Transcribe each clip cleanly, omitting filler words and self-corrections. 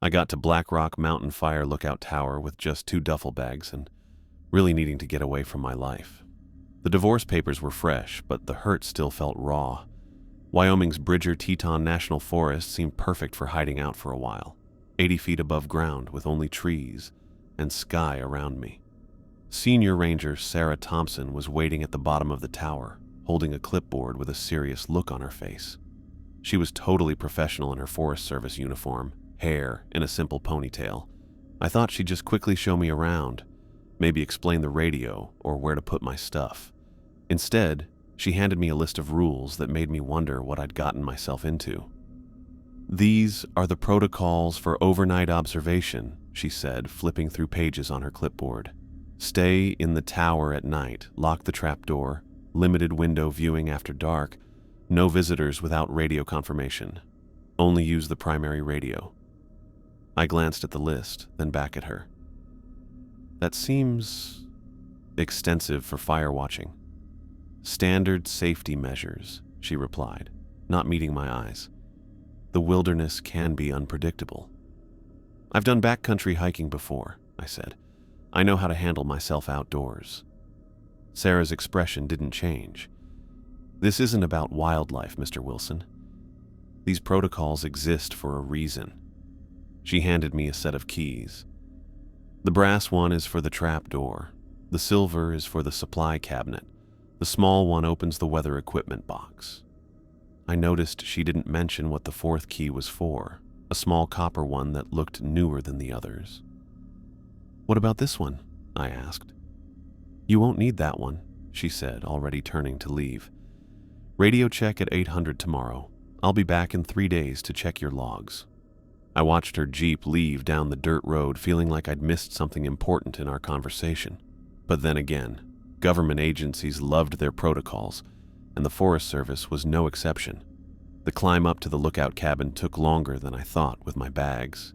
I got to Black Rock Mountain Fire Lookout Tower with just 2 duffel bags and really needing to get away from my life. The divorce papers were fresh, but the hurt still felt raw. Wyoming's Bridger-Teton National Forest seemed perfect for hiding out for a while, 80 feet above ground with only trees and sky around me. Senior Ranger Sarah Thompson was waiting at the bottom of the tower, holding a clipboard with a serious look on her face. She was totally professional in her Forest Service uniform, hair in a simple ponytail. I thought she'd just quickly show me around, maybe explain the radio or where to put my stuff. Instead, she handed me a list of rules that made me wonder what I'd gotten myself into. "These are the protocols for overnight observation," she said, flipping through pages on her clipboard. "Stay in the tower at night, lock the trapdoor, limited window viewing after dark, no visitors without radio confirmation, only use the primary radio." I glanced at the list, then back at her. "That seems extensive for fire watching." "Standard safety measures," she replied, not meeting my eyes. "The wilderness can be unpredictable." "I've done backcountry hiking before," I said. "I know how to handle myself outdoors." Sarah's expression didn't change. "This isn't about wildlife, Mr. Wilson. These protocols exist for a reason." She handed me a set of keys. "The brass one is for the trap door. The silver is for the supply cabinet. The small one opens the weather equipment box." I noticed she didn't mention what the 4th key was for, a small copper one that looked newer than the others. "What about this one?" I asked. "You won't need that one," she said, already turning to leave. "Radio check at 800 tomorrow. I'll be back in 3 days to check your logs." I watched her Jeep leave down the dirt road, feeling like I'd missed something important in our conversation. But then again, government agencies loved their protocols, and the Forest Service was no exception. The climb up to the lookout cabin took longer than I thought with my bags.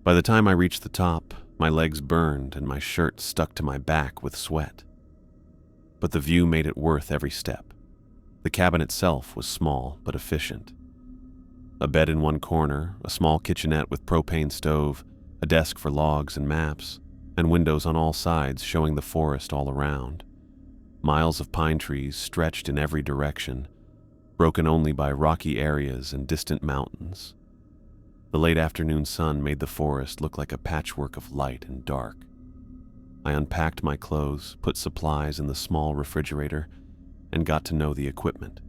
By the time I reached the top, my legs burned and my shirt stuck to my back with sweat. But the view made it worth every step. The cabin itself was small but efficient. A bed in one corner, a small kitchenette with propane stove, a desk for logs and maps, and windows on all sides showing the forest all around. Miles of pine trees stretched in every direction, broken only by rocky areas and distant mountains. The late afternoon sun made the forest look like a patchwork of light and dark. I unpacked my clothes, put supplies in the small refrigerator, and got to know the equipment.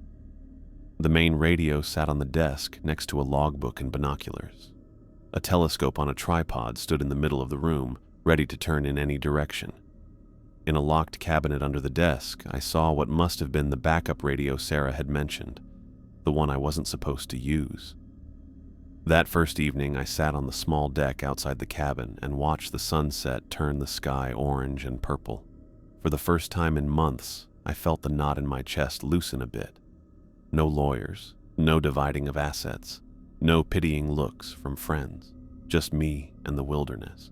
The main radio sat on the desk next to a logbook and binoculars. A telescope on a tripod stood in the middle of the room, ready to turn in any direction. In a locked cabinet under the desk, I saw what must have been the backup radio Sarah had mentioned, the one I wasn't supposed to use. That first evening, I sat on the small deck outside the cabin and watched the sunset turn the sky orange and purple. For the first time in months, I felt the knot in my chest loosen a bit. No lawyers, no dividing of assets, no pitying looks from friends, just me and the wilderness.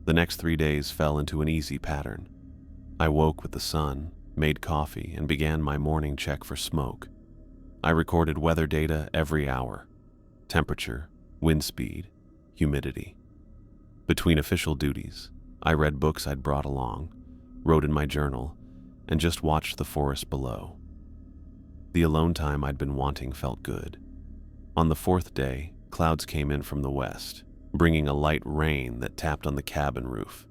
The next 3 days fell into an easy pattern. I woke with the sun, made coffee, and began my morning check for smoke. I recorded weather data every hour: temperature, wind speed, humidity. Between official duties, I read books I'd brought along, wrote in my journal, and just watched the forest below. The alone time I'd been wanting felt good. On the 4th day, clouds came in from the west, bringing a light rain that tapped on the cabin roof.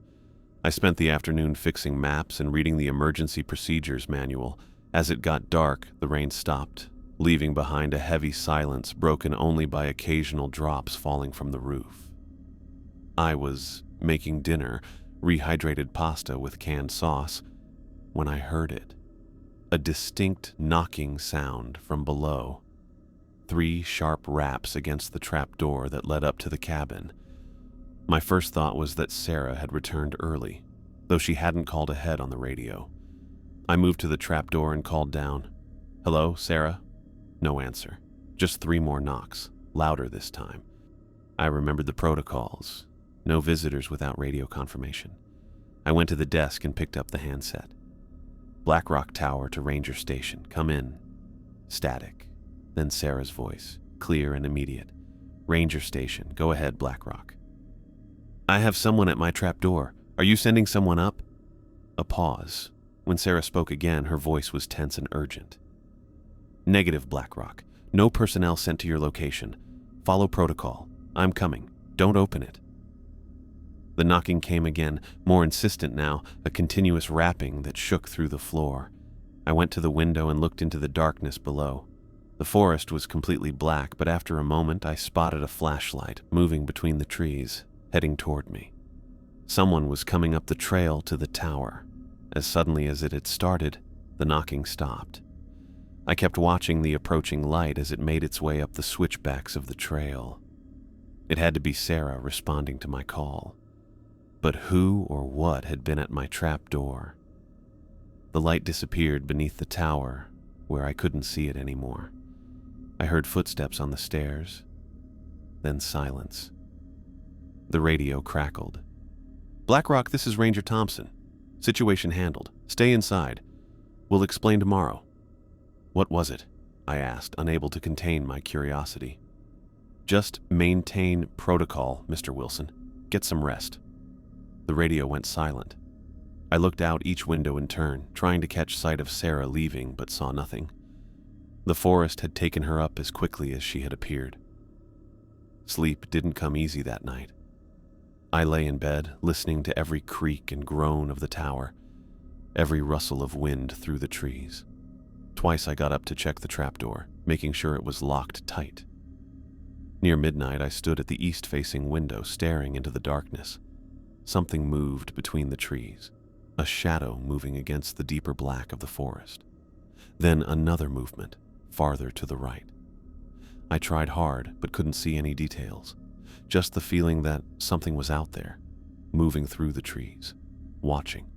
I spent the afternoon fixing maps and reading the emergency procedures manual. As it got dark, the rain stopped, leaving behind a heavy silence broken only by occasional drops falling from the roof. I was making dinner, rehydrated pasta with canned sauce, when I heard it. A distinct knocking sound from below. 3 sharp raps against the trap door that led up to the cabin. My first thought was that Sarah had returned early, though she hadn't called ahead on the radio. I moved to the trap door and called down, "Hello, Sarah?" No answer. Just 3 more knocks, louder this time. I remembered the protocols. No visitors without radio confirmation. I went to the desk and picked up the handset. "Black Rock Tower to Ranger Station. Come in." Static. Then Sarah's voice, clear and immediate. Ranger Station. Go ahead, Blackrock. I have someone at my trap door. Are you sending someone up? A pause. When Sarah spoke again, her voice was tense and urgent. Negative, Blackrock. No personnel sent to your location. Follow protocol. I'm coming. Don't open it. The knocking came again, more insistent now, a continuous rapping that shook through the floor. I went to the window and looked into the darkness below. The forest was completely black, but after a moment I spotted a flashlight moving between the trees, heading toward me. Someone was coming up the trail to the tower. As suddenly as it had started, the knocking stopped. I kept watching the approaching light as it made its way up the switchbacks of the trail. It had to be Sarah responding to my call. But who or what had been at my trap door? The light disappeared beneath the tower, where I couldn't see it anymore. I heard footsteps on the stairs, then silence. The radio crackled. Blackrock, this is Ranger Thompson. Situation handled. Stay inside. We'll explain tomorrow. What was it? I asked, unable to contain my curiosity. Just maintain protocol, Mr. Wilson. Get some rest. The radio went silent. I looked out each window in turn, trying to catch sight of Sarah leaving, but saw nothing. The forest had taken her up as quickly as she had appeared. Sleep didn't come easy that night. I lay in bed, listening to every creak and groan of the tower, every rustle of wind through the trees. Twice I got up to check the trapdoor, making sure it was locked tight. Near midnight, I stood at the east-facing window, staring into the darkness. Something moved between the trees, a shadow moving against the deeper black of the forest. Then another movement, farther to the right. I tried hard, but couldn't see any details. Just the feeling that something was out there, moving through the trees, watching.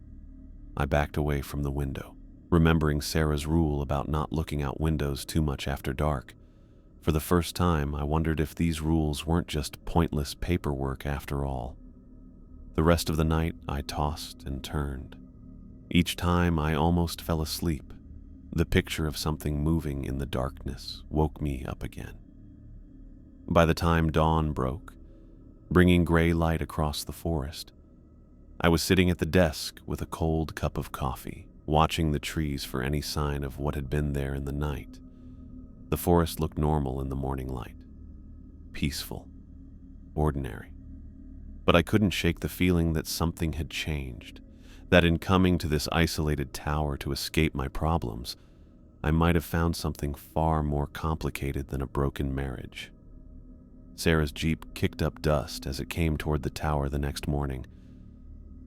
I backed away from the window, remembering Sarah's rule about not looking out windows too much after dark. For the first time, I wondered if these rules weren't just pointless paperwork after all. The rest of the night, I tossed and turned. Each time, I almost fell asleep. The picture of something moving in the darkness woke me up again. By the time dawn broke, bringing gray light across the forest, I was sitting at the desk with a cold cup of coffee, watching the trees for any sign of what had been there in the night. The forest looked normal in the morning light. Peaceful. Ordinary. But I couldn't shake the feeling that something had changed, that in coming to this isolated tower to escape my problems, I might have found something far more complicated than a broken marriage. Sarah's Jeep kicked up dust as it came toward the tower the next morning.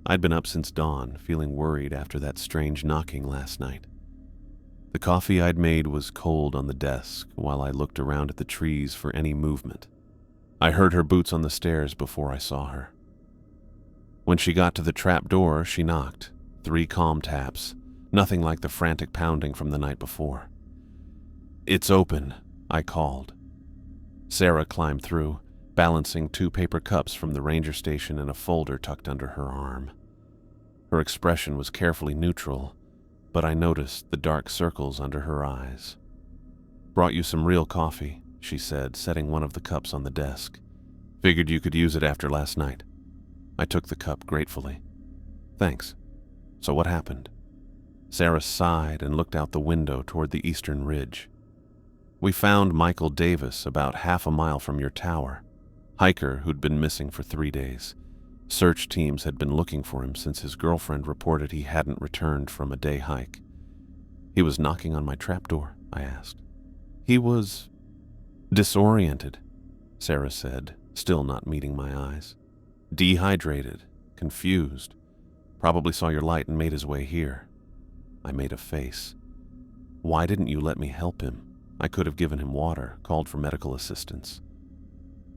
I'd been up since dawn, feeling worried after that strange knocking last night. The coffee I'd made was cold on the desk while I looked around at the trees for any movement. I heard her boots on the stairs before I saw her. When she got to the trap door, she knocked. 3 calm taps, nothing like the frantic pounding from the night before. "It's open," I called. Sarah climbed through, balancing 2 paper cups from the ranger station and a folder tucked under her arm. Her expression was carefully neutral, but I noticed the dark circles under her eyes. "Brought you some real coffee," she said, setting one of the cups on the desk. "Figured you could use it after last night." I took the cup gratefully. "Thanks. So what happened?" Sarah sighed and looked out the window toward the eastern ridge. "We found Michael Davis about half a mile from your tower. Hiker who'd been missing for 3 days. Search teams had been looking for him since his girlfriend reported he hadn't returned from a day hike." "He was knocking on my trapdoor?" I asked. "He was disoriented," Sarah said, still not meeting my eyes. "Dehydrated, confused. Probably saw your light and made his way here." I made a face. "Why didn't you let me help him? I could have given him water, called for medical assistance."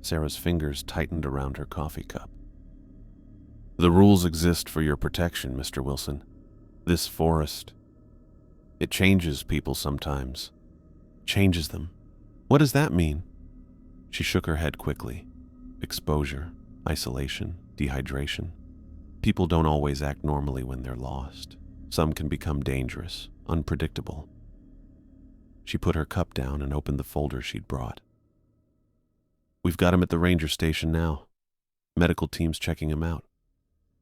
Sarah's fingers tightened around her coffee cup. "The rules exist for your protection, Mr. Wilson. This forest, it changes people sometimes." "Changes them? What does that mean?" She shook her head quickly. "Exposure, isolation, dehydration. People don't always act normally when they're lost. Some can become dangerous, unpredictable." She put her cup down and opened the folder she'd brought. We've got him at the ranger station now. Medical team's checking him out.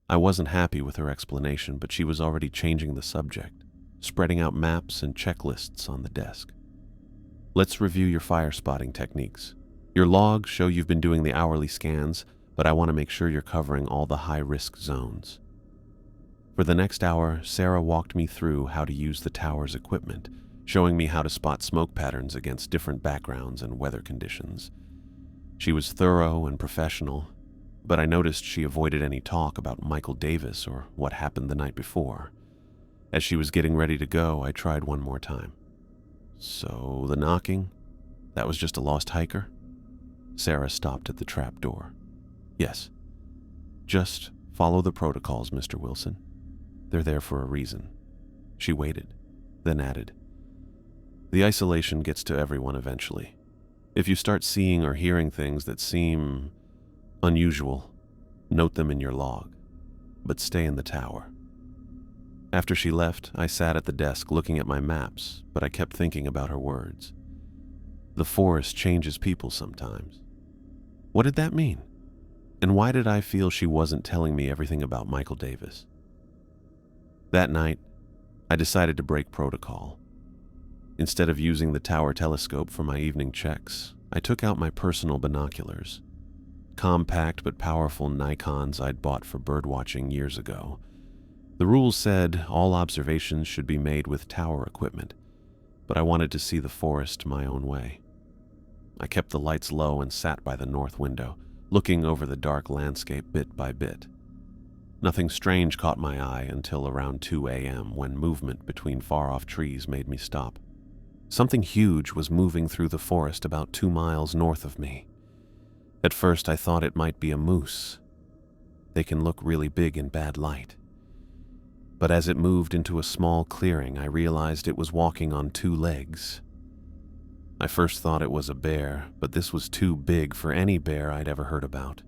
I wasn't happy with her explanation, but she was already changing the subject, spreading out maps and checklists on the desk. Let's review your fire spotting techniques. Your logs show you've been doing the hourly scans, but I want to make sure you're covering all the high-risk zones. For the next hour, Sarah walked me through how to use the tower's equipment, showing me how to spot smoke patterns against different backgrounds and weather conditions. She was thorough and professional, but I noticed she avoided any talk about Michael Davis or what happened the night before. As she was getting ready to go, I tried one more time. So, the knocking? That was just a lost hiker? Sarah stopped at the trap door. Yes. Just follow the protocols, Mr. Wilson. They're there for a reason. She waited, then added, the isolation gets to everyone eventually. If you start seeing or hearing things that seem unusual, note them in your log, but stay in the tower. After she left, I sat at the desk looking at my maps, but I kept thinking about her words. The forest changes people sometimes. What did that mean? And why did I feel she wasn't telling me everything about Michael Davis? That night, I decided to break protocol. Instead of using the tower telescope for my evening checks, I took out my personal binoculars. Compact but powerful Nikons I'd bought for birdwatching years ago. The rules said all observations should be made with tower equipment, but I wanted to see the forest my own way. I kept the lights low and sat by the north window, looking over the dark landscape bit by bit. Nothing strange caught my eye until around 2 a.m. when movement between far-off trees made me stop. Something huge was moving through the forest about 2 miles north of me. At first I thought it might be a moose. They can look really big in bad light. But as it moved into a small clearing, I realized it was walking on 2 legs. I first thought it was a bear, but this was too big for any bear I'd ever heard about.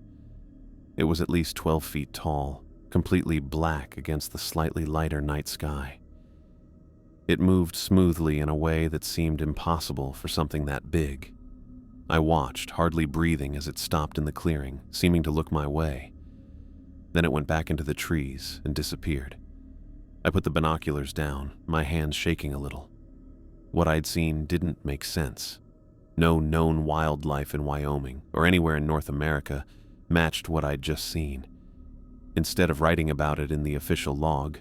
It was at least 12 feet tall, completely black against the slightly lighter night sky. It moved smoothly in a way that seemed impossible for something that big. I watched, hardly breathing, as it stopped in the clearing, seeming to look my way. Then it went back into the trees and disappeared. I put the binoculars down, my hands shaking a little. What I'd seen didn't make sense. No known wildlife in Wyoming, or anywhere in North America, matched what I'd just seen. Instead of writing about it in the official log,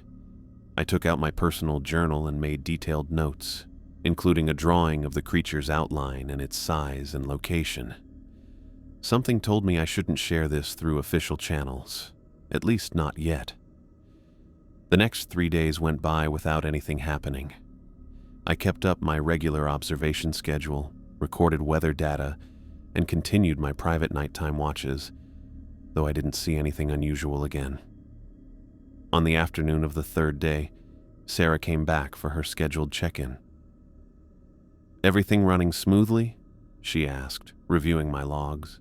I took out my personal journal and made detailed notes, including a drawing of the creature's outline and its size and location. Something told me I shouldn't share this through official channels, at least not yet. The next 3 days went by without anything happening. I kept up my regular observation schedule, recorded weather data, and continued my private nighttime watches, though I didn't see anything unusual again. On the afternoon of the 3rd day, Sarah came back for her scheduled check-in. "Everything running smoothly?" she asked, reviewing my logs.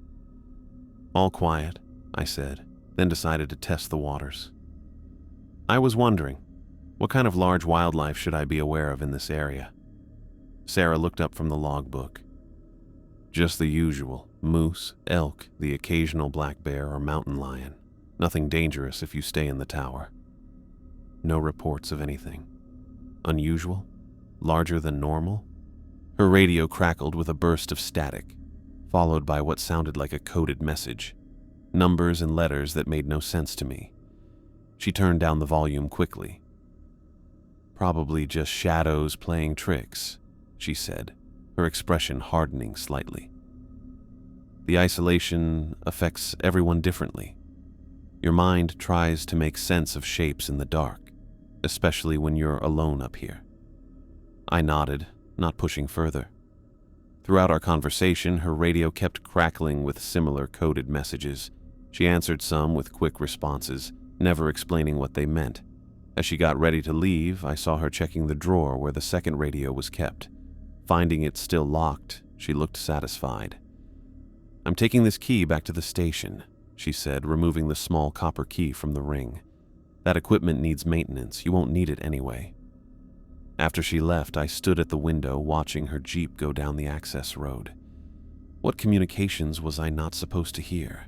"All quiet," I said, then decided to test the waters. I was wondering, what kind of large wildlife should I be aware of in this area? Sarah looked up from the logbook. "Just the usual: moose, elk, the occasional black bear or mountain lion. Nothing dangerous if you stay in the tower." No reports of anything unusual? Larger than normal? Her radio crackled with a burst of static, followed by what sounded like a coded message. Numbers and letters that made no sense to me. She turned down the volume quickly. "Probably just shadows playing tricks," she said, her expression hardening slightly. "The isolation affects everyone differently. Your mind tries to make sense of shapes in the dark, especially when you're alone up here." I nodded, not pushing further. Throughout our conversation, her radio kept crackling with similar coded messages. She answered some with quick responses, never explaining what they meant. As she got ready to leave, I saw her checking the drawer where the second radio was kept. Finding it still locked, she looked satisfied. "I'm taking this key back to the station," she said, removing the small copper key from the ring. "That equipment needs maintenance. You won't need it anyway." After she left, I stood at the window watching her Jeep go down the access road. What communications was I not supposed to hear?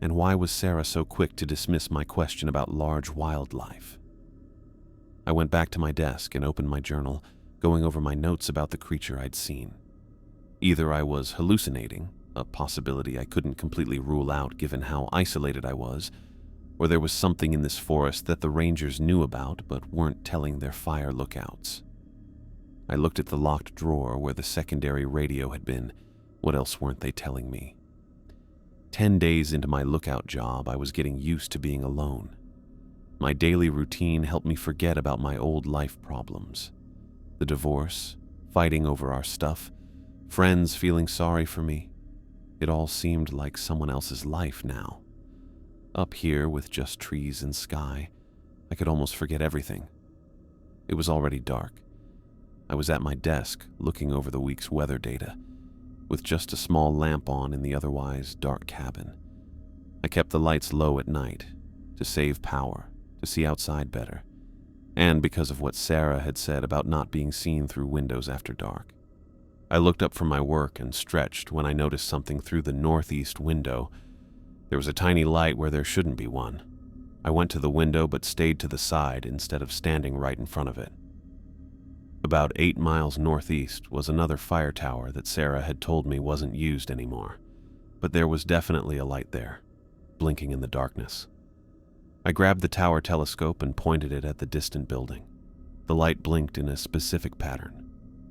And why was Sarah so quick to dismiss my question about large wildlife? I went back to my desk and opened my journal, going over my notes about the creature I'd seen. Either I was hallucinating, a possibility I couldn't completely rule out given how isolated I was, or there was something in this forest that the rangers knew about but weren't telling their fire lookouts. I looked at the locked drawer where the secondary radio had been. What else weren't they telling me? 10 days into my lookout job, I was getting used to being alone. My daily routine helped me forget about my old life problems. The divorce, fighting over our stuff, friends feeling sorry for me. It all seemed like someone else's life now. Up here with just trees and sky, I could almost forget everything. It was already dark. I was at my desk looking over the week's weather data, with just a small lamp on in the otherwise dark cabin. I kept the lights low at night to save power, to see outside better, and because of what Sarah had said about not being seen through windows after dark. I looked up from my work and stretched when I noticed something through the northeast window. There was a tiny light where there shouldn't be one. I went to the window but stayed to the side instead of standing right in front of it. About 8 miles northeast was another fire tower that Sarah had told me wasn't used anymore, but there was definitely a light there, blinking in the darkness. I grabbed the tower telescope and pointed it at the distant building. The light blinked in a specific pattern,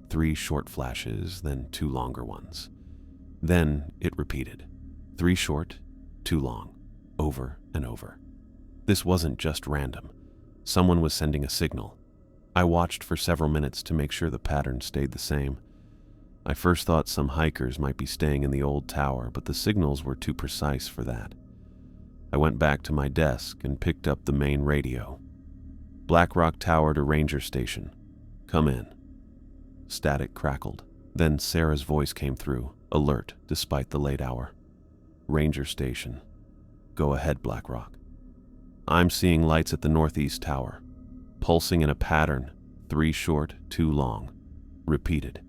3 short flashes, then 2 longer ones. Then it repeated, 3 short, 2 long, over and over. This wasn't just random. Someone was sending a signal. I watched for several minutes to make sure the pattern stayed the same. I first thought some hikers might be staying in the old tower, but the signals were too precise for that. I went back to my desk and picked up the main radio. Black Rock Tower to Ranger Station. Come in. Static crackled. Then Sarah's voice came through, alert despite the late hour. Ranger Station. Go ahead, Black Rock. I'm seeing lights at the northeast tower. Pulsing in a pattern, 3 short, 2 long. Repeated.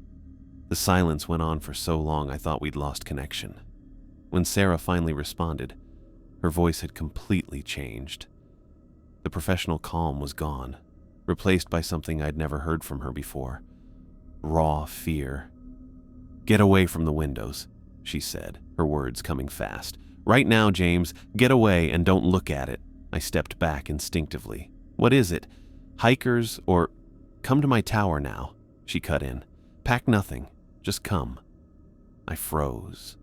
The silence went on for so long I thought we'd lost connection. When Sarah finally responded, her voice had completely changed. The professional calm was gone, replaced by something I'd never heard from her before. Raw fear. Get away from the windows, she said, her words coming fast. Right now, James, get away and don't look at it. I stepped back instinctively. What is it? Hikers or... Come to my tower now, she cut in. Pack nothing, just come. I froze.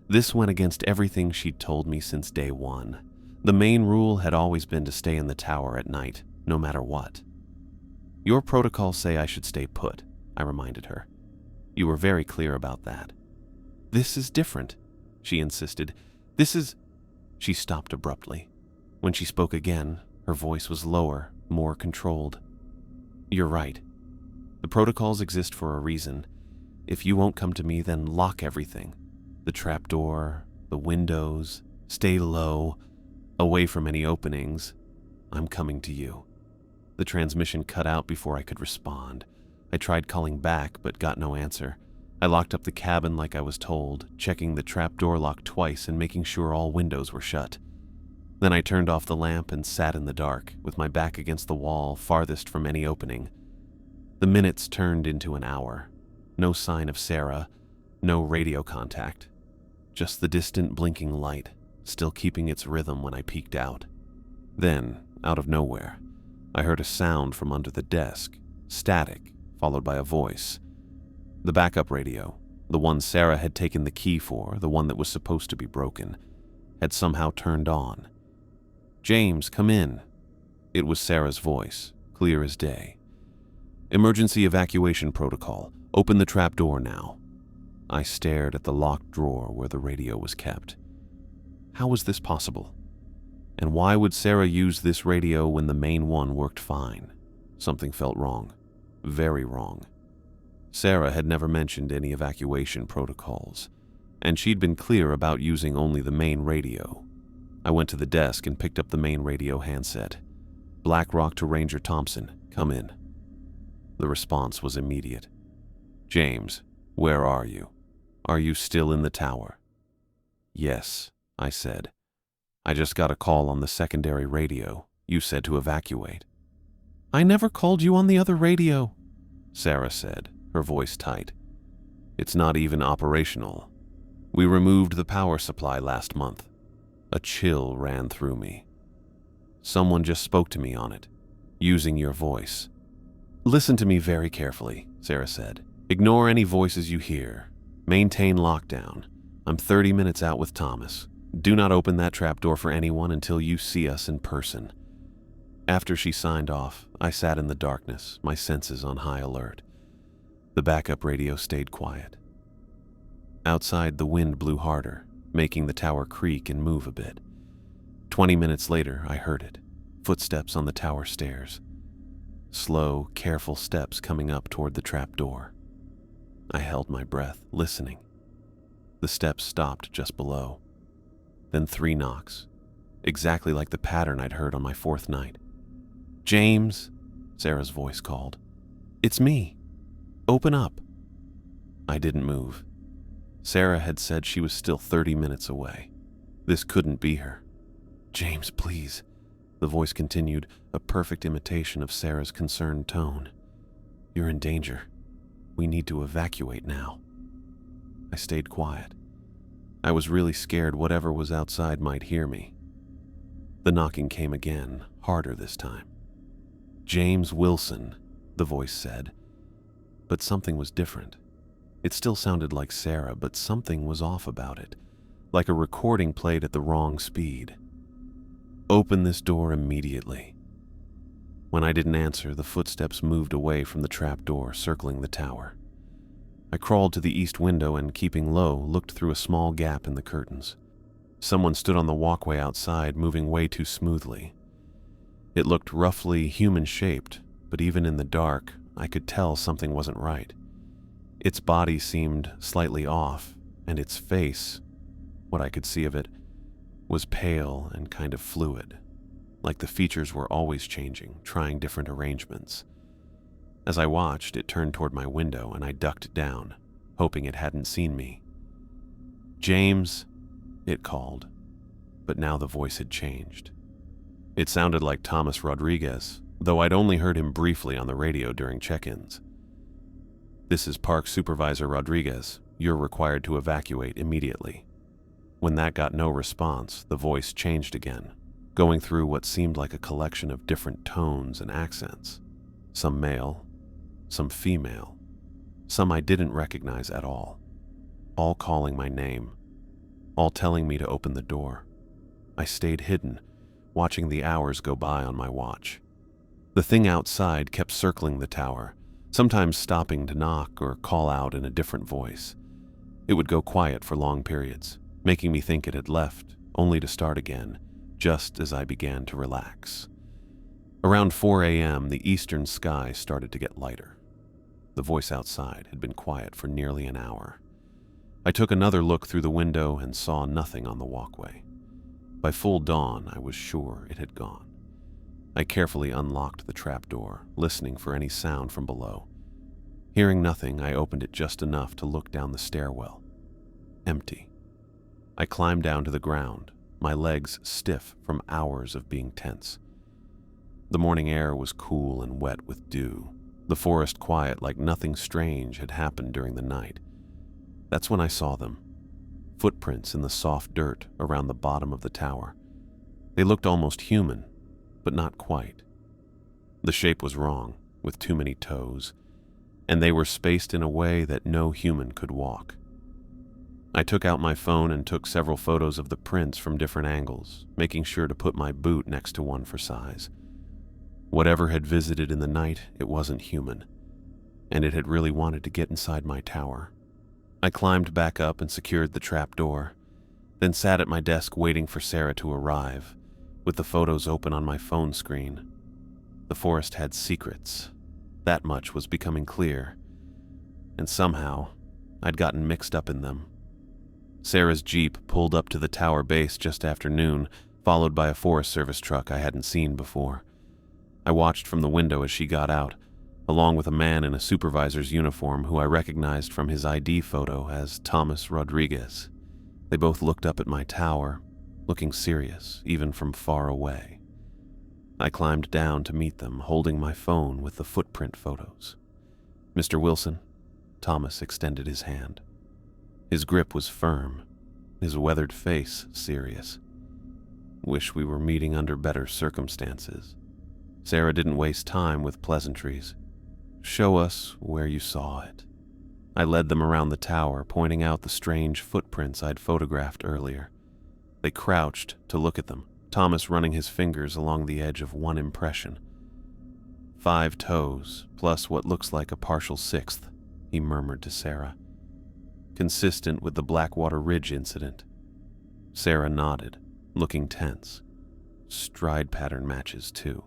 This went against everything she'd told me since day one. The main rule had always been to stay in the tower at night, no matter what. Your protocols say I should stay put, I reminded her. You were very clear about that. This is different, she insisted. This is... She stopped abruptly. When she spoke again, her voice was lower, more controlled. You're right. The protocols exist for a reason. If you won't come to me, then lock everything. The trapdoor, the windows, stay low, away from any openings. I'm coming to you. The transmission cut out before I could respond. I tried calling back, but got no answer. I locked up the cabin like I was told, checking the trapdoor lock twice and making sure all windows were shut. Then I turned off the lamp and sat in the dark, with my back against the wall farthest from any opening. The minutes turned into an hour. No sign of Sarah, no radio contact. Just the distant blinking light, still keeping its rhythm when I peeked out. Then, out of nowhere, I heard a sound from under the desk, static, followed by a voice. The backup radio, the one Sarah had taken the key for, the one that was supposed to be broken, had somehow turned on. James, come in. It was Sarah's voice, clear as day. Emergency evacuation protocol. Open the trapdoor now. I stared at the locked drawer where the radio was kept. How was this possible? And why would Sarah use this radio when the main one worked fine? Something felt wrong. Very wrong. Sarah had never mentioned any evacuation protocols, and she'd been clear about using only the main radio. I went to the desk and picked up the main radio handset. Black Rock to Ranger Thompson, come in. The response was immediate. James, where are you? Are you still in the tower? Yes, I said. I just got a call on the secondary radio. You said to evacuate. I never called you on the other radio, Sarah said, her voice tight. It's not even operational. We removed the power supply last month. A chill ran through me. Someone just spoke to me on it, using your voice. Listen to me very carefully, Sarah said. Ignore any voices you hear. Maintain lockdown. I'm 30 minutes out with Thomas. Do not open that trapdoor for anyone until you see us in person. After she signed off, I sat in the darkness, my senses on high alert. The backup radio stayed quiet. Outside, the wind blew harder, making the tower creak and move a bit. 20 minutes later, I heard it. Footsteps on the tower stairs. Slow, careful steps coming up toward the trapdoor. I held my breath, listening. The steps stopped just below. Then 3 knocks, exactly like the pattern I'd heard on my 4th night. James, Sarah's voice called. It's me. Open up. I didn't move. Sarah had said she was still 30 minutes away. This couldn't be her. James, please, the voice continued, a perfect imitation of Sarah's concerned tone. You're in danger. We need to evacuate now. I stayed quiet. I was really scared whatever was outside might hear me. The knocking came again, harder this time. James Wilson, the voice said. But something was different. It still sounded like Sarah, but something was off about it, like a recording played at the wrong speed. Open this door immediately. When I didn't answer, the footsteps moved away from the trap door, circling the tower. I crawled to the east window and, keeping low, looked through a small gap in the curtains. Someone stood on the walkway outside, moving way too smoothly. It looked roughly human-shaped, but even in the dark, I could tell something wasn't right. Its body seemed slightly off, and its face, what I could see of it, was pale and kind of fluid, like the features were always changing, trying different arrangements. As I watched, it turned toward my window, and I ducked down, hoping it hadn't seen me. James, it called, but now the voice had changed. It sounded like Thomas Rodriguez, though I'd only heard him briefly on the radio during check-ins. This is Park Supervisor Rodriguez. You're required to evacuate immediately. When that got no response, the voice changed again, going through what seemed like a collection of different tones and accents. Some male, some female, some I didn't recognize at all calling my name, all telling me to open the door. I stayed hidden, watching the hours go by on my watch. The thing outside kept circling the tower, sometimes stopping to knock or call out in a different voice. It would go quiet for long periods, making me think it had left, only to start again, just as I began to relax. Around 4 a.m., the eastern sky started to get lighter. The voice outside had been quiet for nearly an hour. I took another look through the window and saw nothing on the walkway. By full dawn, I was sure it had gone. I carefully unlocked the trapdoor, listening for any sound from below. Hearing nothing, I opened it just enough to look down the stairwell. Empty. I climbed down to the ground, my legs stiff from hours of being tense. The morning air was cool and wet with dew, the forest quiet like nothing strange had happened during the night. That's when I saw them. Footprints in the soft dirt around the bottom of the tower. They looked almost human, but not quite. The shape was wrong, with too many toes, and they were spaced in a way that no human could walk. I took out my phone and took several photos of the prints from different angles, making sure to put my boot next to one for size. Whatever had visited in the night, it wasn't human, and it had really wanted to get inside my tower. I climbed back up and secured the trap door, then sat at my desk waiting for Sarah to arrive, with the photos open on my phone screen. The forest had secrets. That much was becoming clear, and somehow I'd gotten mixed up in them. Sarah's Jeep pulled up to the tower base just after noon, followed by a Forest Service truck I hadn't seen before. I watched from the window as she got out, along with a man in a supervisor's uniform who I recognized from his ID photo as Thomas Rodriguez. They both looked up at my tower, looking serious, even from far away. I climbed down to meet them, holding my phone with the footprint photos. "Mr. Wilson," Thomas extended his hand. His grip was firm, his weathered face serious. "Wish we were meeting under better circumstances." Sarah didn't waste time with pleasantries. "Show us where you saw it." I led them around the tower, pointing out the strange footprints I'd photographed earlier. They crouched to look at them, Thomas running his fingers along the edge of one impression. 5 toes, plus what looks like a partial 6th, he murmured to Sarah. "Consistent with the Blackwater Ridge incident." Sarah nodded, looking tense. "Stride pattern matches, too."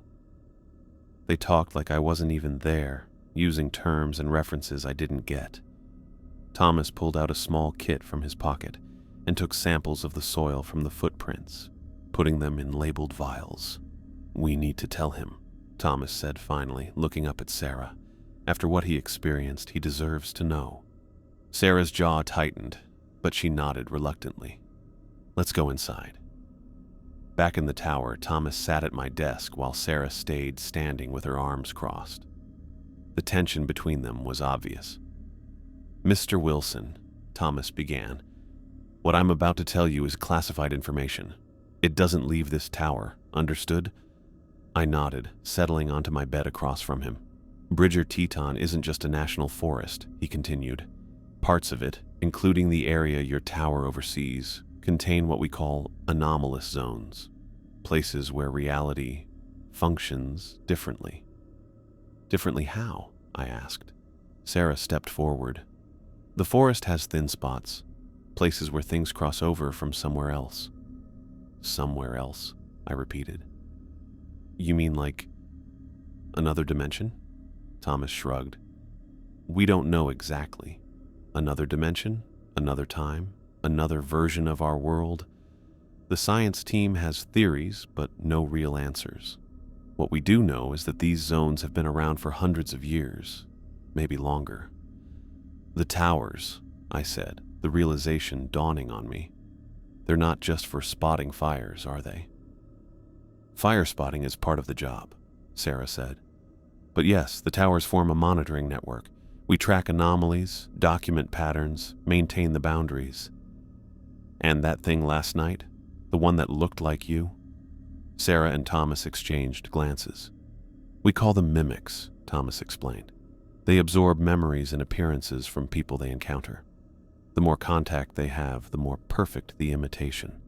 They talked like I wasn't even there, using terms and references I didn't get. Thomas pulled out a small kit from his pocket and took samples of the soil from the footprints, putting them in labeled vials. "We need to tell him," Thomas said finally, looking up at Sarah. After what he experienced, he deserves to know. Sarah's jaw tightened, but she nodded reluctantly. "Let's go inside." Back in the tower, Thomas sat at my desk while Sarah stayed standing with her arms crossed. The tension between them was obvious. "Mr. Wilson," Thomas began, "what I'm about to tell you is classified information. It doesn't leave this tower, understood?" I nodded, settling onto my bed across from him. "Bridger Teton isn't just a national forest," he continued. "Parts of it, including the area your tower oversees, contain what we call anomalous zones, places where reality functions differently." "Differently how?" I asked. Sarah stepped forward. "The forest has thin spots, places where things cross over from somewhere else." "Somewhere else," I repeated. "You mean like another dimension?" Thomas shrugged. "We don't know exactly. Another dimension, another time, another version of our world. The science team has theories, but no real answers. What we do know is that these zones have been around for hundreds of years, maybe longer." "The towers," I said, the realization dawning on me. "They're not just for spotting fires, are they?" "Fire spotting is part of the job," Sarah said. "But yes, the towers form a monitoring network. We track anomalies, document patterns, maintain the boundaries." "And that thing last night? The one that looked like you?" Sarah and Thomas exchanged glances. "We call them mimics," Thomas explained. "They absorb memories and appearances from people they encounter. The more contact they have, the more perfect the imitation."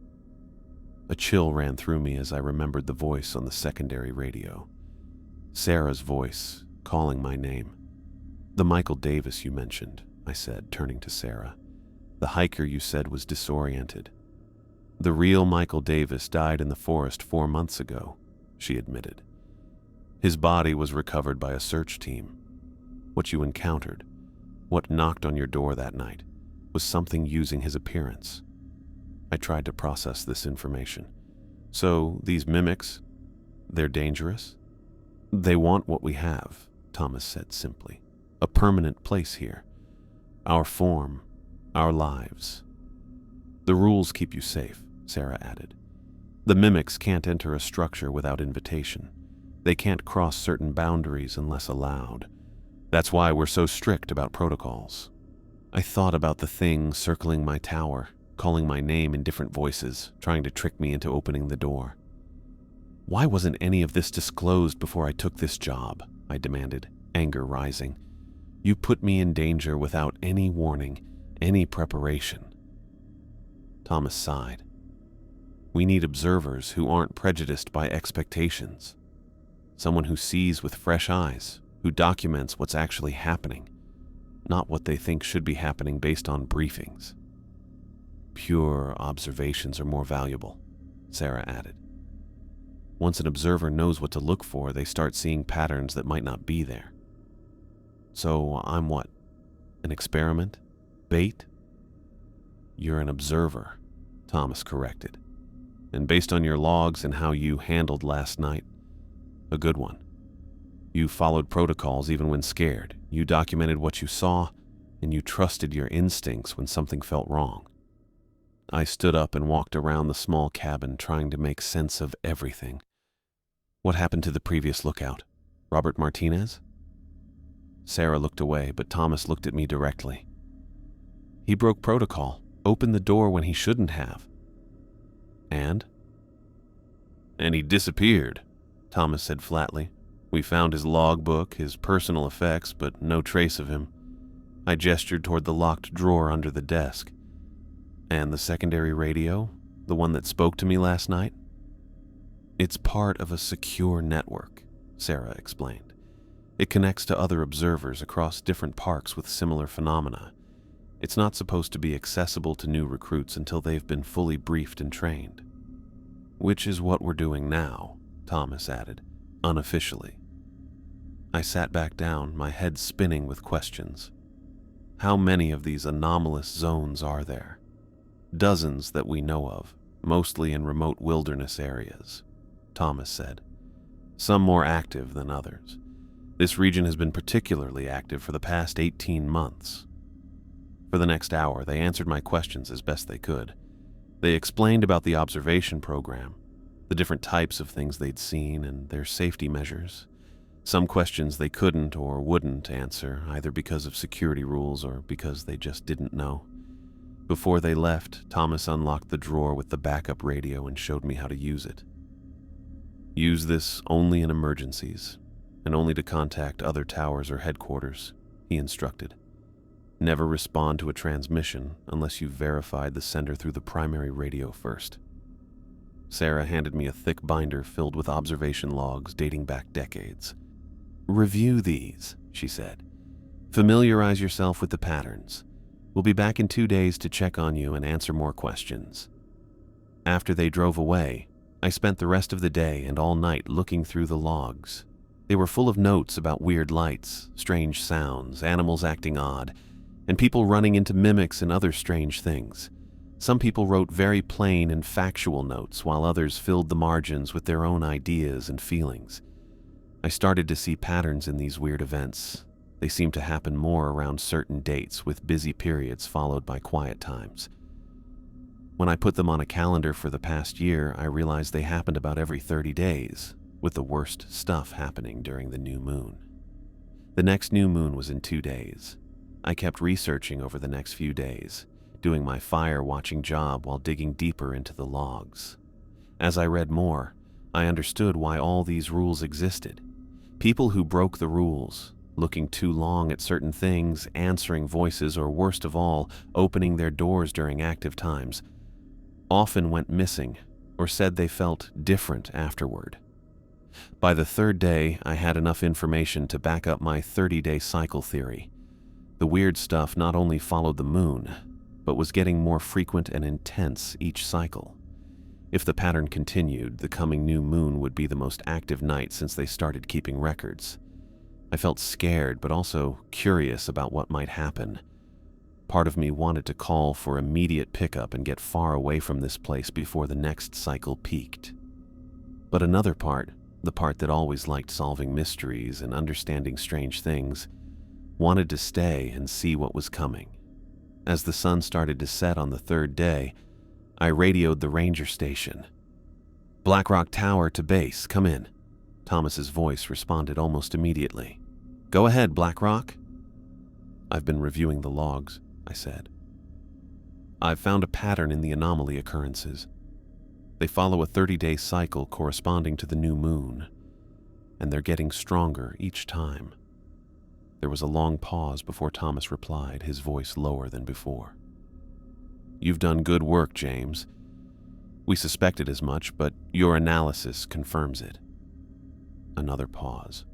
A chill ran through me as I remembered the voice on the secondary radio. Sarah's voice, calling my name. "The Michael Davis you mentioned," I said, turning to Sarah. "The hiker you said was disoriented." "The real Michael Davis died in the forest 4 months ago," she admitted. "His body was recovered by a search team. What you encountered, what knocked on your door that night, was something using his appearance." I tried to process this information. "So, these mimics, they're dangerous?" "They want what we have," Thomas said simply. "A permanent place here. Our form, our lives." "The rules keep you safe," Sarah added. "The mimics can't enter a structure without invitation. They can't cross certain boundaries unless allowed. That's why we're so strict about protocols." I thought about the thing circling my tower, calling my name in different voices, trying to trick me into opening the door. "Why wasn't any of this disclosed before I took this job?" I demanded, anger rising. "You put me in danger without any warning, any preparation." Thomas sighed. "We need observers who aren't prejudiced by expectations. Someone who sees with fresh eyes, who documents what's actually happening, not what they think should be happening based on briefings." "Pure observations are more valuable," Sarah added. "Once an observer knows what to look for, they start seeing patterns that might not be there." "So I'm what? An experiment? Bait?" "You're an observer," Thomas corrected. "And based on your logs and how you handled last night, a good one." You followed protocols even when scared. You documented what you saw, and you trusted your instincts when something felt wrong. I stood up and walked around the small cabin, trying to make sense of everything. What happened to the previous lookout? Robert Martinez? Sarah looked away, but Thomas looked at me directly. He broke protocol, opened the door when he shouldn't have. And he disappeared, Thomas said flatly. We found his logbook, his personal effects, but no trace of him. I gestured toward the locked drawer under the desk. And the secondary radio, the one that spoke to me last night? It's part of a secure network, Sarah explained. It connects to other observers across different parks with similar phenomena. It's not supposed to be accessible to new recruits until they've been fully briefed and trained. Which is what we're doing now, Thomas added, unofficially. I sat back down, my head spinning with questions. How many of these anomalous zones are there? Dozens that we know of, mostly in remote wilderness areas, Thomas said. Some more active than others. This region has been particularly active for the past 18 months. For the next hour, they answered my questions as best they could. They explained about the observation program, the different types of things they'd seen, and their safety measures. Some questions they couldn't or wouldn't answer, either because of security rules or because they just didn't know. Before they left, Thomas unlocked the drawer with the backup radio and showed me how to use it. Use this only in emergencies, and only to contact other towers or headquarters, he instructed. Never respond to a transmission unless you've verified the sender through the primary radio first. Sarah handed me a thick binder filled with observation logs dating back decades. Review these, she said. Familiarize yourself with the patterns. We'll be back in 2 days to check on you and answer more questions. After they drove away, I spent the rest of the day and all night looking through the logs. They were full of notes about weird lights, strange sounds, animals acting odd, and people running into mimics and other strange things. Some people wrote very plain and factual notes, while others filled the margins with their own ideas and feelings. I started to see patterns in these weird events. They seemed to happen more around certain dates, with busy periods followed by quiet times. When I put them on a calendar for the past year, I realized they happened about every 30 days, with the worst stuff happening during the new moon. The next new moon was in 2 days. I kept researching over the next few days, doing my fire-watching job while digging deeper into the logs. As I read more, I understood why all these rules existed. People who broke the rules, looking too long at certain things, answering voices, or worst of all, opening their doors during active times, often went missing or said they felt different afterward. By the 3rd day, I had enough information to back up my 30-day cycle theory. The weird stuff not only followed the moon, but was getting more frequent and intense each cycle. If the pattern continued, the coming new moon would be the most active night since they started keeping records. I felt scared, but also curious about what might happen. Part of me wanted to call for immediate pickup and get far away from this place before the next cycle peaked. But another part, the part that always liked solving mysteries and understanding strange things, wanted to stay and see what was coming. As the sun started to set on the 3rd day, I radioed the ranger station. Black Rock Tower to base, come in. Thomas's voice responded almost immediately. Go ahead, Black Rock. I've been reviewing the logs, I said. I've found a pattern in the anomaly occurrences. They follow a 30-day cycle corresponding to the new moon, and they're getting stronger each time. There was a long pause before Thomas replied, his voice lower than before. You've done good work, James. We suspected as much, but your analysis confirms it. Another pause.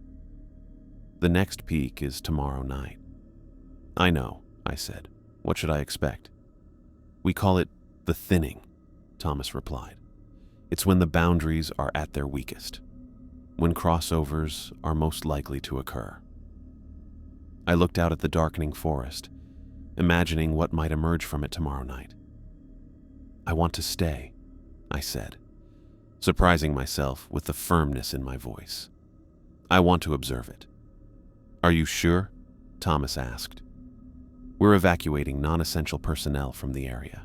The next peak is tomorrow night. I know, I said. What should I expect? We call it the thinning, Thomas replied. It's when the boundaries are at their weakest, when crossovers are most likely to occur. I looked out at the darkening forest, imagining what might emerge from it tomorrow night. I want to stay, I said, surprising myself with the firmness in my voice. I want to observe it. Are you sure? Thomas asked. We're evacuating non-essential personnel from the area.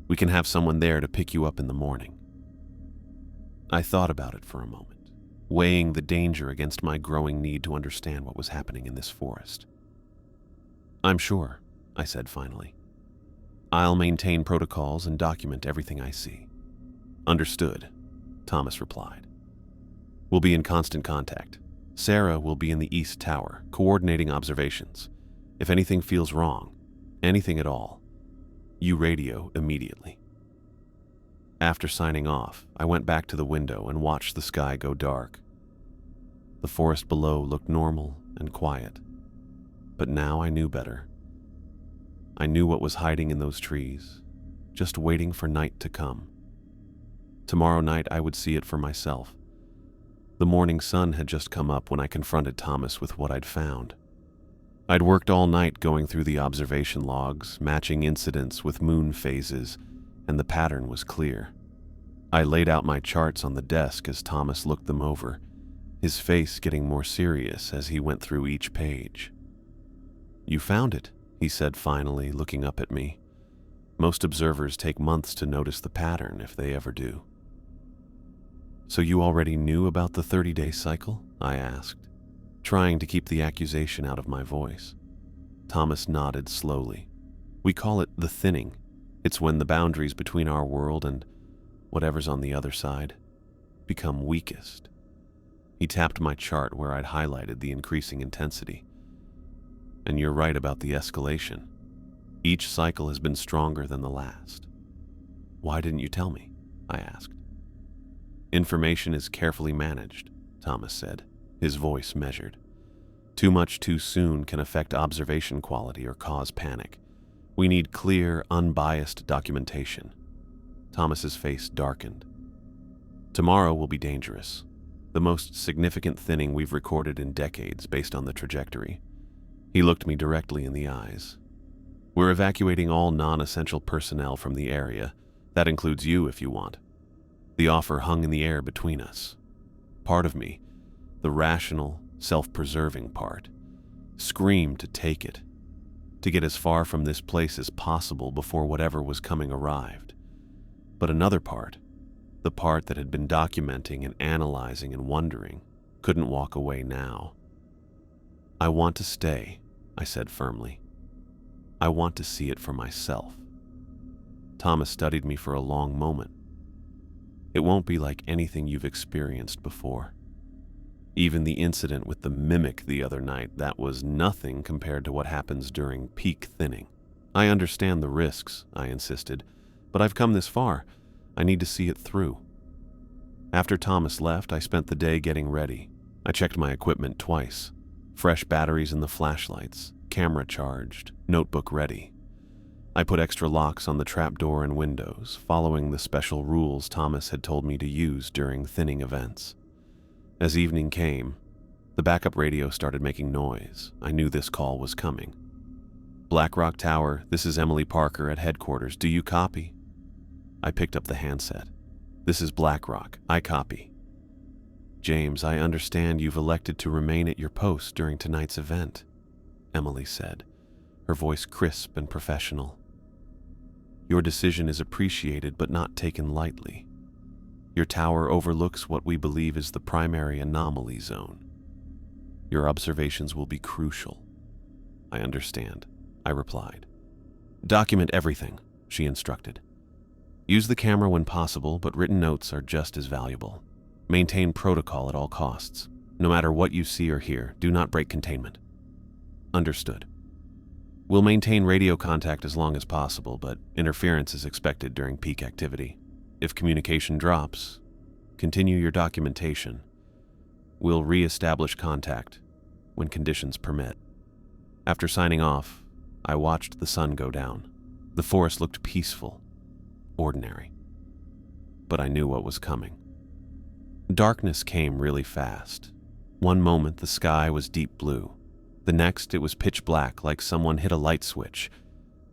We can have someone there to pick you up in the morning. I thought about it for a moment, weighing the danger against my growing need to understand what was happening in this forest. I'm sure, I said finally. I'll maintain protocols and document everything I see. Understood, Thomas replied. We'll be in constant contact. Sarah will be in the East Tower, coordinating observations. If anything feels wrong, anything at all, you radio immediately. After signing off, I went back to the window and watched the sky go dark. The forest below looked normal and quiet, but now I knew better. I knew what was hiding in those trees, just waiting for night to come. Tomorrow night I would see it for myself. The morning sun had just come up when I confronted Thomas with what I'd found. I'd worked all night going through the observation logs, matching incidents with moon phases, and the pattern was clear. I laid out my charts on the desk as Thomas looked them over, his face getting more serious as he went through each page. You found it, he said finally, looking up at me. Most observers take months to notice the pattern, if they ever do. So you already knew about the 30-day cycle? I asked, trying to keep the accusation out of my voice. Thomas nodded slowly. We call it the thinning. It's when the boundaries between our world and whatever's on the other side become weakest. He tapped my chart where I'd highlighted the increasing intensity. And you're right about the escalation. Each cycle has been stronger than the last. Why didn't you tell me? I asked. Information is carefully managed, Thomas said, his voice measured. Too much too soon can affect observation quality or cause panic. We need clear, unbiased documentation. Thomas's face darkened. Tomorrow will be dangerous. The most significant thinning we've recorded in decades based on the trajectory. He looked me directly in the eyes. We're evacuating all non-essential personnel from the area. That includes you if you want. The offer hung in the air between us. Part of me, the rational, self-preserving part, screamed to take it, to get as far from this place as possible before whatever was coming arrived. But another part, the part that had been documenting and analyzing and wondering, couldn't walk away now. I want to stay, I said firmly. I want to see it for myself. Thomas studied me for a long moment. It won't be like anything you've experienced before. Even the incident with the mimic the other night, that was nothing compared to what happens during peak thinning. I understand the risks, I insisted, but I've come this far. I need to see it through. After Thomas left, I spent the day getting ready. I checked my equipment twice. Fresh batteries in the flashlights, camera charged, notebook ready. I put extra locks on the trapdoor and windows, following the special rules Thomas had told me to use during thinning events. As evening came, the backup radio started making noise. I knew this call was coming. Black Rock Tower, this is Emily Parker at headquarters. Do you copy? I picked up the handset. This is Black Rock. I copy. James, I understand you've elected to remain at your post during tonight's event, Emily said, her voice crisp and professional. Your decision is appreciated but not taken lightly. Your tower overlooks what we believe is the primary anomaly zone. Your observations will be crucial. I understand, I replied. Document everything, she instructed. Use the camera when possible, but written notes are just as valuable. Maintain protocol at all costs. No matter what you see or hear, do not break containment. Understood. We'll maintain radio contact as long as possible, but interference is expected during peak activity. If communication drops, continue your documentation. We'll re-establish contact when conditions permit. After signing off, I watched the sun go down. The forest looked peaceful, ordinary. But I knew what was coming. Darkness came really fast. One moment the sky was deep blue. The next, it was pitch black, like someone hit a light switch.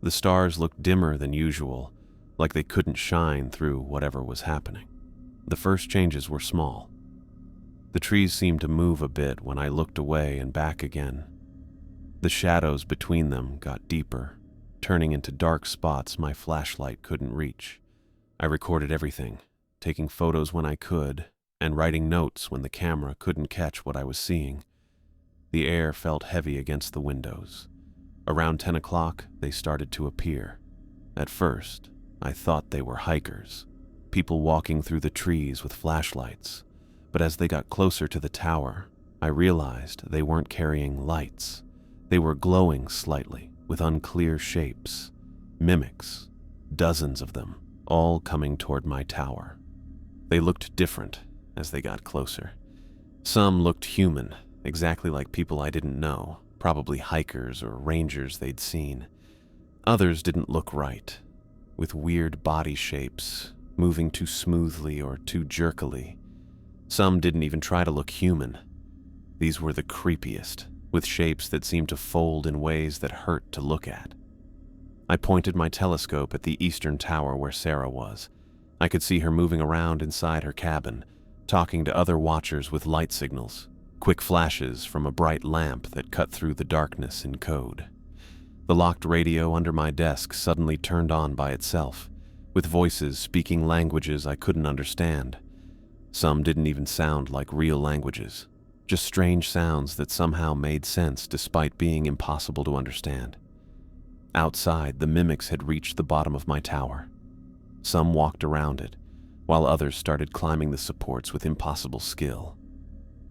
The stars looked dimmer than usual, like they couldn't shine through whatever was happening. The first changes were small. The trees seemed to move a bit when I looked away and back again. The shadows between them got deeper, turning into dark spots my flashlight couldn't reach. I recorded everything, taking photos when I could, and writing notes when the camera couldn't catch what I was seeing. The air felt heavy against the windows. Around 10 o'clock, they started to appear. At first, I thought they were hikers, people walking through the trees with flashlights. But as they got closer to the tower, I realized they weren't carrying lights. They were glowing slightly, with unclear shapes. Mimics, dozens of them, all coming toward my tower. They looked different as they got closer. Some looked human, exactly like people I didn't know, probably hikers or rangers they'd seen. Others didn't look right, with weird body shapes, moving too smoothly or too jerkily. Some didn't even try to look human. These were the creepiest, with shapes that seemed to fold in ways that hurt to look at. I pointed my telescope at the eastern tower where Sarah was. I could see her moving around inside her cabin, talking to other watchers with light signals, quick flashes from a bright lamp that cut through the darkness in code. The locked radio under my desk suddenly turned on by itself, with voices speaking languages I couldn't understand. Some didn't even sound like real languages, just strange sounds that somehow made sense despite being impossible to understand. Outside, the mimics had reached the bottom of my tower. Some walked around it, while others started climbing the supports with impossible skill.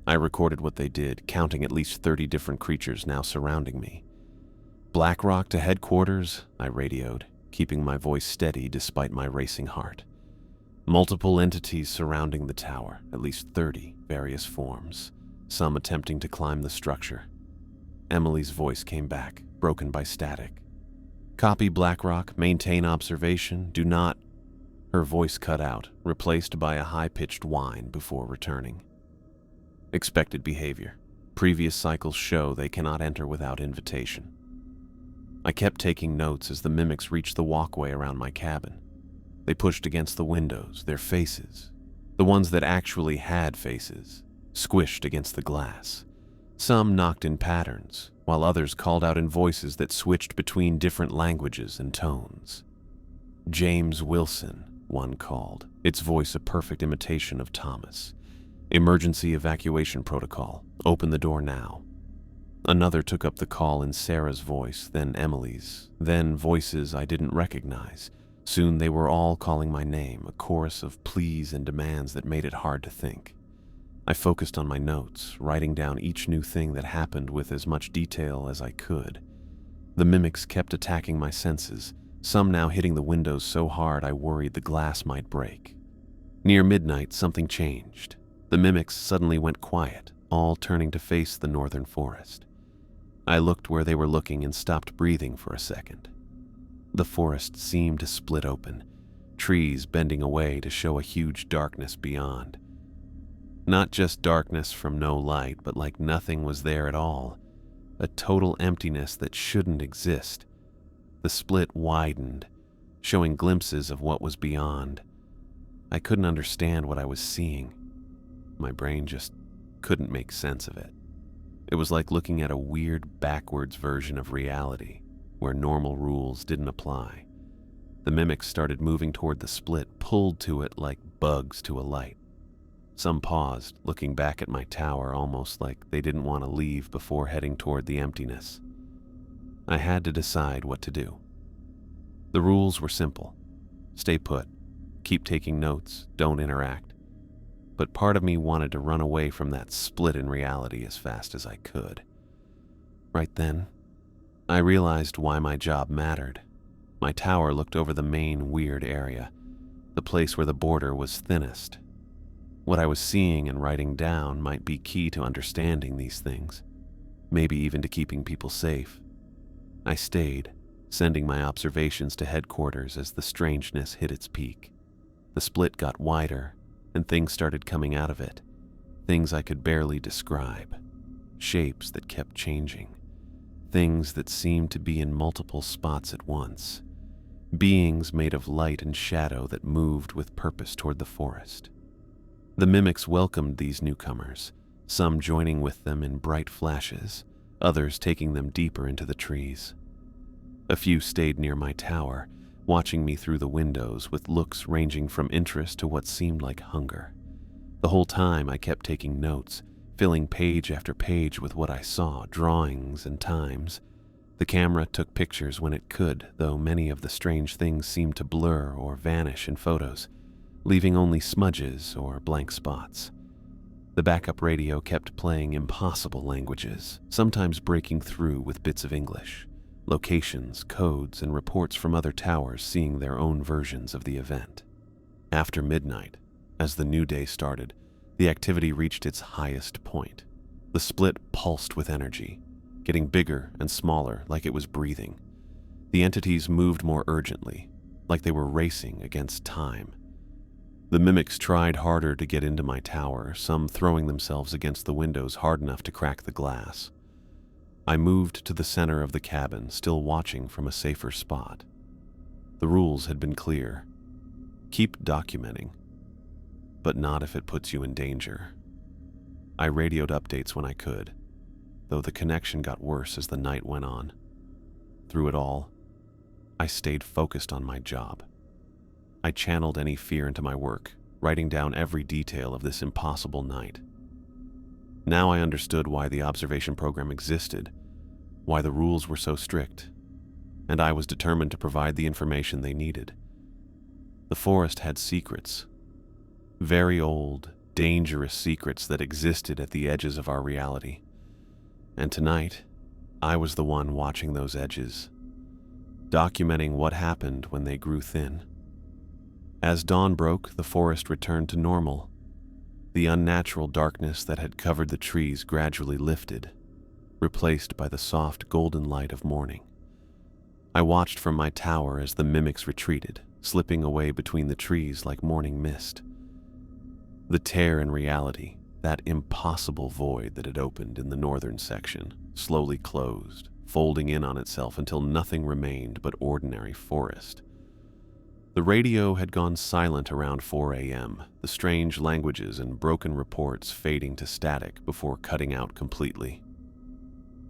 I recorded what they did, counting at least 30 different creatures now surrounding me. "Blackrock to headquarters," I radioed, keeping my voice steady despite my racing heart. Multiple entities surrounding the tower, at least 30 various forms, some attempting to climb the structure. Emily's voice came back, broken by static. "Copy Blackrock, maintain observation, do not..." Her voice cut out, replaced by a high-pitched whine before returning. "Expected behavior. Previous cycles show they cannot enter without invitation." I kept taking notes as the mimics reached the walkway around my cabin. They pushed against the windows, their faces, the ones that actually had faces, squished against the glass. Some knocked in patterns, while others called out in voices that switched between different languages and tones. "James Wilson," one called, its voice a perfect imitation of Thomas. "Emergency evacuation protocol. Open the door now." Another took up the call in Sarah's voice, then Emily's, then voices I didn't recognize. Soon they were all calling my name, a chorus of pleas and demands that made it hard to think. I focused on my notes, writing down each new thing that happened with as much detail as I could. The mimics kept attacking my senses, some now hitting the windows so hard I worried the glass might break. Near midnight, something changed. The mimics suddenly went quiet, all turning to face the northern forest. I looked where they were looking and stopped breathing for a second. The forest seemed to split open, trees bending away to show a huge darkness beyond. Not just darkness from no light, but like nothing was there at all. A total emptiness that shouldn't exist. The split widened, showing glimpses of what was beyond. I couldn't understand what I was seeing. My brain just couldn't make sense of it. It was like looking at a weird backwards version of reality, where normal rules didn't apply. The mimics started moving toward the split, pulled to it like bugs to a light. Some paused, looking back at my tower almost like they didn't want to leave before heading toward the emptiness. I had to decide what to do. The rules were simple. Stay put, keep taking notes, don't interact. But part of me wanted to run away from that split in reality as fast as I could. Right then, I realized why my job mattered. My tower looked over the main weird area, the place where the border was thinnest. What I was seeing and writing down might be key to understanding these things, maybe even to keeping people safe. I stayed, sending my observations to headquarters as the strangeness hit its peak. The split got wider, and things started coming out of it, things I could barely describe, shapes that kept changing, things that seemed to be in multiple spots at once, beings made of light and shadow that moved with purpose toward the forest. The mimics welcomed these newcomers, some joining with them in bright flashes, others taking them deeper into the trees. A few stayed near my tower, watching me through the windows with looks ranging from interest to what seemed like hunger. The whole time I kept taking notes, filling page after page with what I saw, drawings and times. The camera took pictures when it could, though many of the strange things seemed to blur or vanish in photos, leaving only smudges or blank spots. The backup radio kept playing impossible languages, sometimes breaking through with bits of English, locations, codes, and reports from other towers seeing their own versions of the event. After midnight, as the new day started, the activity reached its highest point. The split pulsed with energy, getting bigger and smaller like it was breathing. The entities moved more urgently, like they were racing against time. The mimics tried harder to get into my tower, some throwing themselves against the windows hard enough to crack the glass. I moved to the center of the cabin, still watching from a safer spot. The rules had been clear. Keep documenting, but not if it puts you in danger. I radioed updates when I could, though the connection got worse as the night went on. Through it all, I stayed focused on my job. I channeled any fear into my work, writing down every detail of this impossible night. Now I understood why the observation program existed, why the rules were so strict, and I was determined to provide the information they needed. The forest had secrets, very old, dangerous secrets that existed at the edges of our reality. And tonight, I was the one watching those edges, documenting what happened when they grew thin. As dawn broke, the forest returned to normal. The unnatural darkness that had covered the trees gradually lifted, replaced by the soft golden light of morning. I watched from my tower as the mimics retreated, slipping away between the trees like morning mist. The tear in reality, that impossible void that had opened in the northern section, slowly closed, folding in on itself until nothing remained but ordinary forest. The radio had gone silent around 4 a.m., the strange languages and broken reports fading to static before cutting out completely.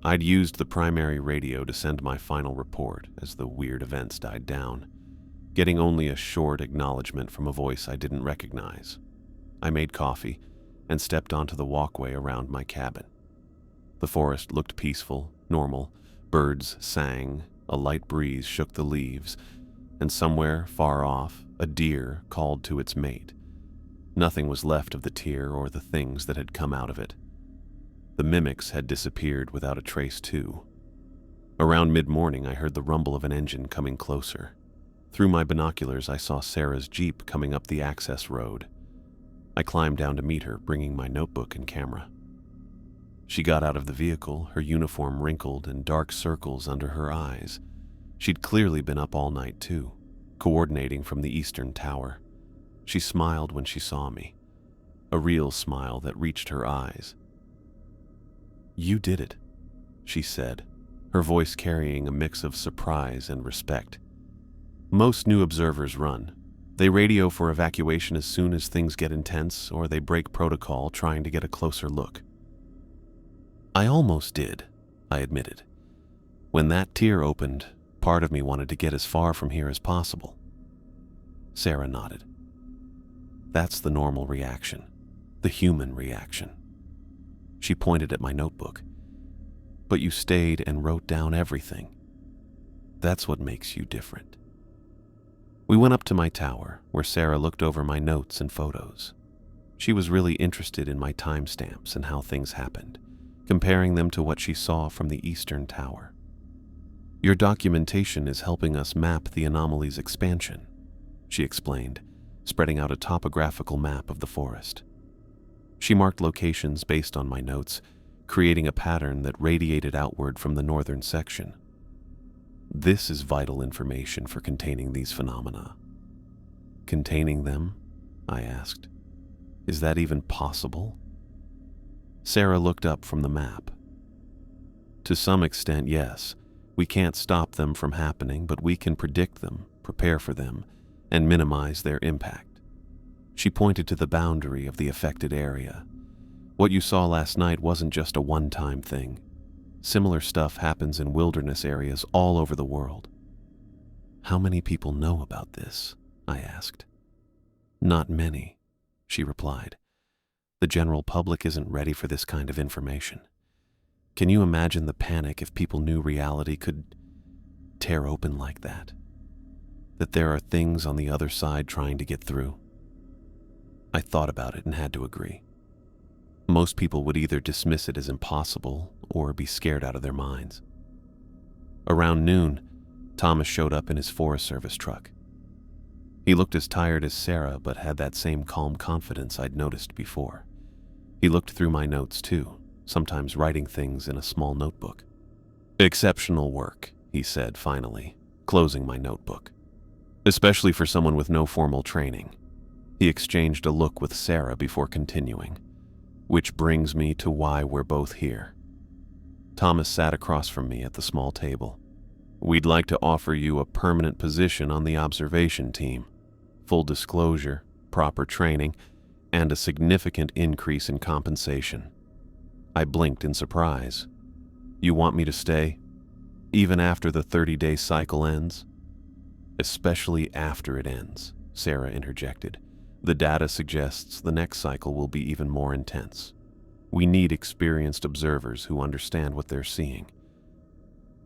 I'd used the primary radio to send my final report as the weird events died down, getting only a short acknowledgement from a voice I didn't recognize. I made coffee and stepped onto the walkway around my cabin. The forest looked peaceful, normal. Birds sang, a light breeze shook the leaves, and somewhere far off, a deer called to its mate. Nothing was left of the tear or the things that had come out of it. The mimics had disappeared without a trace too. Around mid-morning, I heard the rumble of an engine coming closer. Through my binoculars, I saw Sarah's Jeep coming up the access road. I climbed down to meet her, bringing my notebook and camera. She got out of the vehicle, her uniform wrinkled and dark circles under her eyes. She'd clearly been up all night too, coordinating from the eastern tower. She smiled when she saw me, a real smile that reached her eyes. "You did it," she said, her voice carrying a mix of surprise and respect. "Most new observers run. They radio for evacuation as soon as things get intense, or they break protocol trying to get a closer look." "I almost did," I admitted. "When that tear opened, part of me wanted to get as far from here as possible." Sarah nodded. "That's the normal reaction, the human reaction." She pointed at my notebook. "But you stayed and wrote down everything. That's what makes you different." We went up to my tower, where Sarah looked over my notes and photos. She was really interested in my timestamps and how things happened, comparing them to what she saw from the eastern tower. "Your documentation is helping us map the anomaly's expansion," she explained, spreading out a topographical map of the forest. She marked locations based on my notes, creating a pattern that radiated outward from the northern section. "This is vital information for containing these phenomena." "Containing them?" I asked. "Is that even possible?" Sarah looked up from the map. "To some extent, yes. We can't stop them from happening, but we can predict them, prepare for them, and minimize their impact." She pointed to the boundary of the affected area. What you saw last night wasn't just a one-time thing. Similar stuff happens in wilderness areas all over the world. How many people know about this? I asked. Not many, she replied. The general public isn't ready for this kind of information. Can you imagine the panic if people knew reality could tear open like that? That there are things on the other side trying to get through? I thought about it and had to agree. Most people would either dismiss it as impossible or be scared out of their minds. Around noon, Thomas showed up in his Forest Service truck. He looked as tired as Sarah, but had that same calm confidence I'd noticed before. He looked through my notes too, sometimes writing things in a small notebook. "Exceptional work," he said finally, closing my notebook. "Especially for someone with no formal training." He exchanged a look with Sarah before continuing. "Which brings me to why we're both here." Thomas sat across from me at the small table. "We'd like to offer you a permanent position on the observation team. Full disclosure, proper training, and a significant increase in compensation." I blinked in surprise. "You want me to stay? Even after the 30-day cycle ends?" "Especially after it ends," Sarah interjected. "The data suggests the next cycle will be even more intense. We need experienced observers who understand what they're seeing.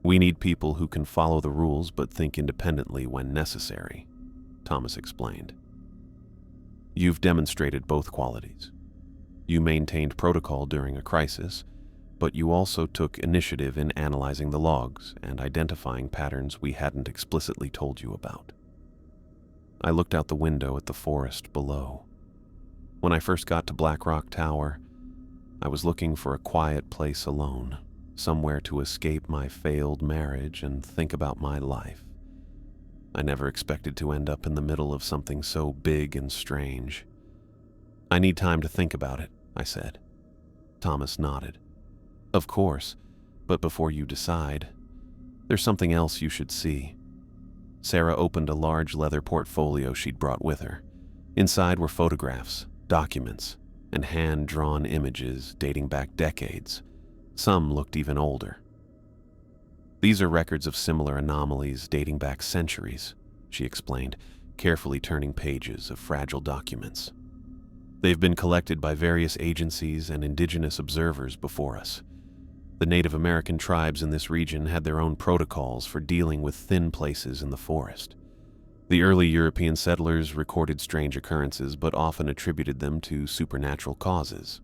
We need people who can follow the rules but think independently when necessary," Thomas explained. "You've demonstrated both qualities. You maintained protocol during a crisis, but you also took initiative in analyzing the logs and identifying patterns we hadn't explicitly told you about." I looked out the window at the forest below. When I first got to Black Rock Tower, I was looking for a quiet place alone, somewhere to escape my failed marriage and think about my life. I never expected to end up in the middle of something so big and strange. "I need time to think about it," I said. Thomas nodded. "Of course, but before you decide, there's something else you should see." Sarah opened a large leather portfolio she'd brought with her. Inside were photographs, documents, and hand-drawn images dating back decades. Some looked even older. "These are records of similar anomalies dating back centuries," she explained, carefully turning pages of fragile documents. "They've been collected by various agencies and indigenous observers before us. The Native American tribes in this region had their own protocols for dealing with thin places in the forest. The early European settlers recorded strange occurrences but often attributed them to supernatural causes.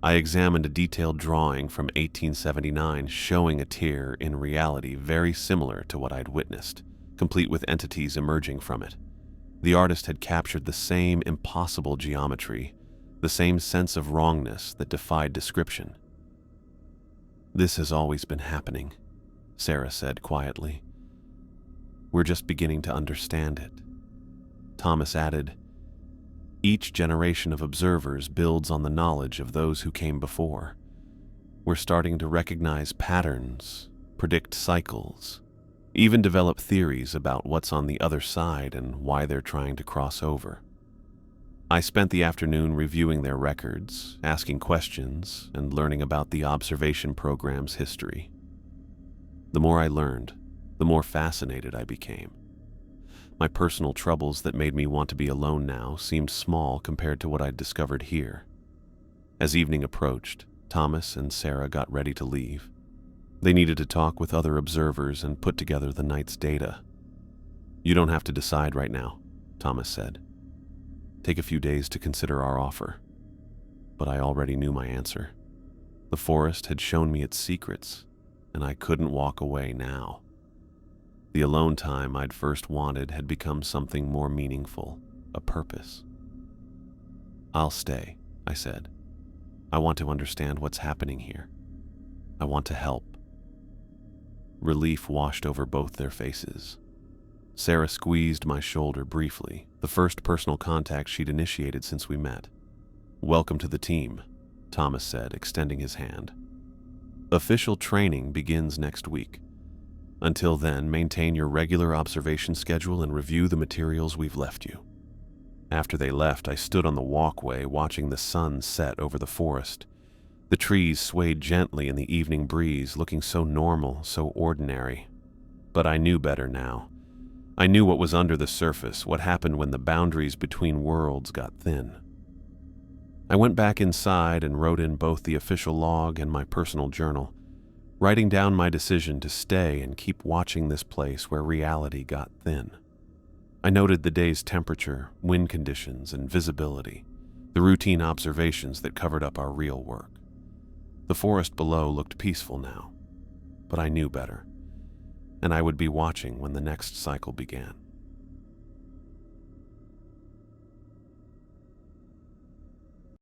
I examined a detailed drawing from 1879 showing a tear in reality very similar to what I'd witnessed, complete with entities emerging from it. The artist had captured the same impossible geometry, the same sense of wrongness that defied description. "This has always been happening," Sarah said quietly. "We're just beginning to understand it." Thomas added, "Each generation of observers builds on the knowledge of those who came before. We're starting to recognize patterns, predict cycles, even develop theories about what's on the other side and why they're trying to cross over." I spent the afternoon reviewing their records, asking questions, and learning about the observation program's history. The more I learned, the more fascinated I became. My personal troubles that made me want to be alone now seemed small compared to what I'd discovered here. As evening approached, Thomas and Sarah got ready to leave. They needed to talk with other observers and put together the night's data. "You don't have to decide right now," Thomas said. "Take a few days to consider our offer." But I already knew my answer. The forest had shown me its secrets, and I couldn't walk away now. The alone time I'd first wanted had become something more meaningful, a purpose. "I'll stay," I said. "I want to understand what's happening here. I want to help." Relief washed over both their faces. Sarah squeezed my shoulder briefly, the first personal contact she'd initiated since we met. "Welcome to the team," Thomas said, extending his hand. "Official training begins next week. Until then, maintain your regular observation schedule and review the materials we've left you." After they left, I stood on the walkway watching the sun set over the forest. The trees swayed gently in the evening breeze, looking so normal, so ordinary. But I knew better now. I knew what was under the surface, what happened when the boundaries between worlds got thin. I went back inside and wrote in both the official log and my personal journal, writing down my decision to stay and keep watching this place where reality got thin. I noted the day's temperature, wind conditions, and visibility, the routine observations that covered up our real work. The forest below looked peaceful now, but I knew better, and I would be watching when the next cycle began.